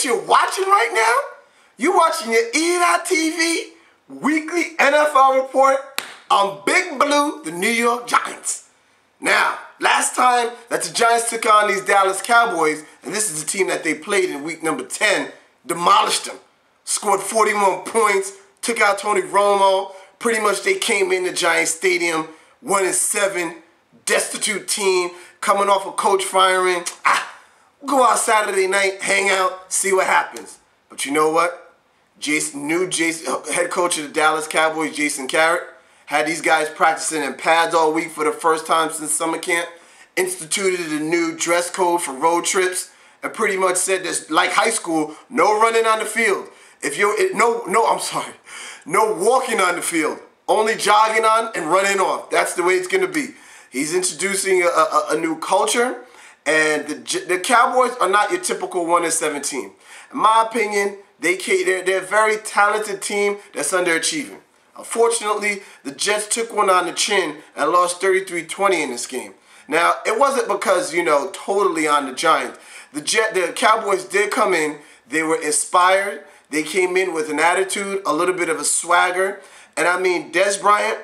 you're watching right now? You're watching your E.TV weekly NFL report on Big Blue, the New York Giants. Now, last time that the Giants took on these Dallas Cowboys, and this is the team that they played in week number 10, demolished them. Scored 41 points, took out Tony Romo. Pretty much they came in the Giants Stadium, 1-7, destitute team, coming off a coach firing. Go out Saturday night, hang out, see what happens. But you know what? Head coach of the Dallas Cowboys, Jason Garrett, had these guys practicing in pads all week for the first time since summer camp, instituted a new dress code for road trips, and pretty much said this, like high school, no running on the field. No walking on the field. Only jogging on and running off. That's the way it's going to be. He's introducing a new culture, and the Cowboys are not your typical 1-7 team. In my opinion, they're a very talented team that's underachieving. Unfortunately, the Jets took one on the chin and lost 33-20 in this game. Now, it wasn't because, totally on the Giants. The Cowboys did come in. They were inspired. They came in with an attitude, a little bit of a swagger. And I mean, Dez Bryant,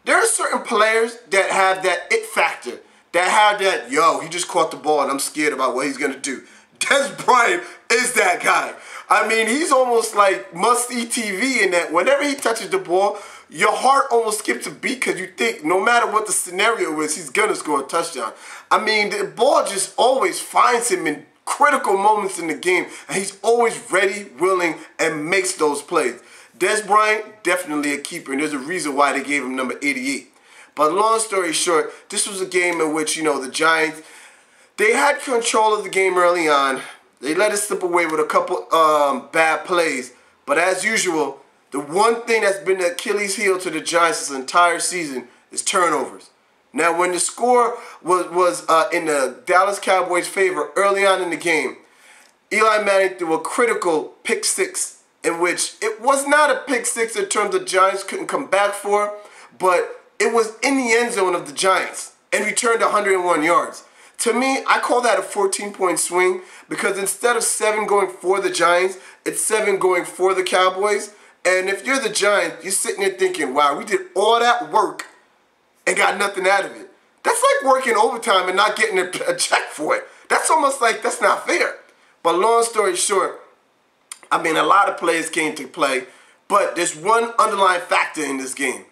there are certain players that have that it factor. That have that, he just caught the ball and I'm scared about what he's going to do. Dez Bryant is that guy. I mean, he's almost like must-see TV in that whenever he touches the ball, your heart almost skips a beat because you think no matter what the scenario is, he's going to score a touchdown. I mean, the ball just always finds him in critical moments in the game, and he's always ready, willing, and makes those plays. Dez Bryant, definitely a keeper, and there's a reason why they gave him number 88. But long story short, this was a game in which, the Giants, they had control of the game early on. They let it slip away with a couple bad plays. But as usual, the one thing that's been the Achilles heel to the Giants this entire season is turnovers. Now, when the score was in the Dallas Cowboys' favor early on in the game, Eli Manning threw a critical pick six in which it was not a pick six in terms the Giants couldn't come back for, but it was in the end zone of the Giants and returned 101 yards. To me, I call that a 14-point swing because instead of 7 going for the Giants, it's 7 going for the Cowboys. And if you're the Giants, you're sitting there thinking, wow, we did all that work and got nothing out of it. That's like working overtime and not getting a check for it. That's almost like that's not fair. But long story short, I mean, a lot of players came to play, but there's one underlying factor in this game.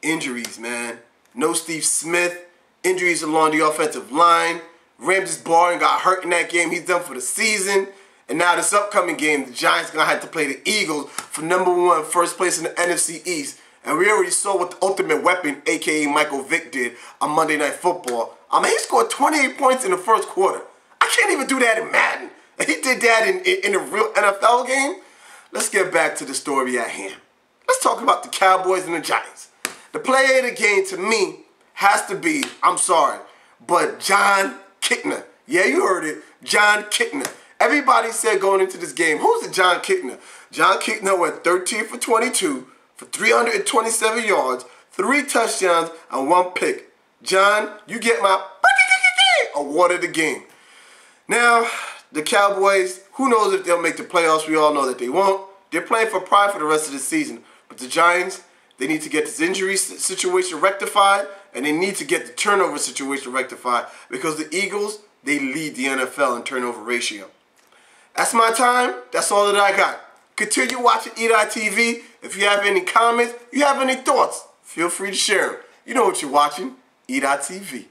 Injuries, man. No Steve Smith. Injuries along the offensive line. Ramsey's Barnes got hurt in that game. He's done for the season. And now this upcoming game, the Giants are going to have to play the Eagles for #1 first place in the NFC East. And we already saw what the ultimate weapon, a.k.a. Michael Vick, did on Monday Night Football. I mean, he scored 28 points in the first quarter. I can't even do that in Madden. And he did that in a real NFL game. Let's get back to the story at hand. Let's talk about the Cowboys and the Giants. The player of the game, to me, has to be, I'm sorry, but John Kitna. Yeah, you heard it. John Kitna. Everybody said going into this game, who's the John Kitna? John Kitna went 13 for 22 for 327 yards, 3 touchdowns, and 1 pick. John, you get my award of the game. Now, the Cowboys, who knows if they'll make the playoffs? We all know that they won't. They're playing for pride for the rest of the season. But the Giants, they need to get this injury situation rectified, and they need to get the turnover situation rectified because the Eagles, they lead the NFL in turnover ratio. That's my time. That's all that I got. Continue watching E.TV. If you have any comments, you have any thoughts, feel free to share them. You know what you're watching, E.TV.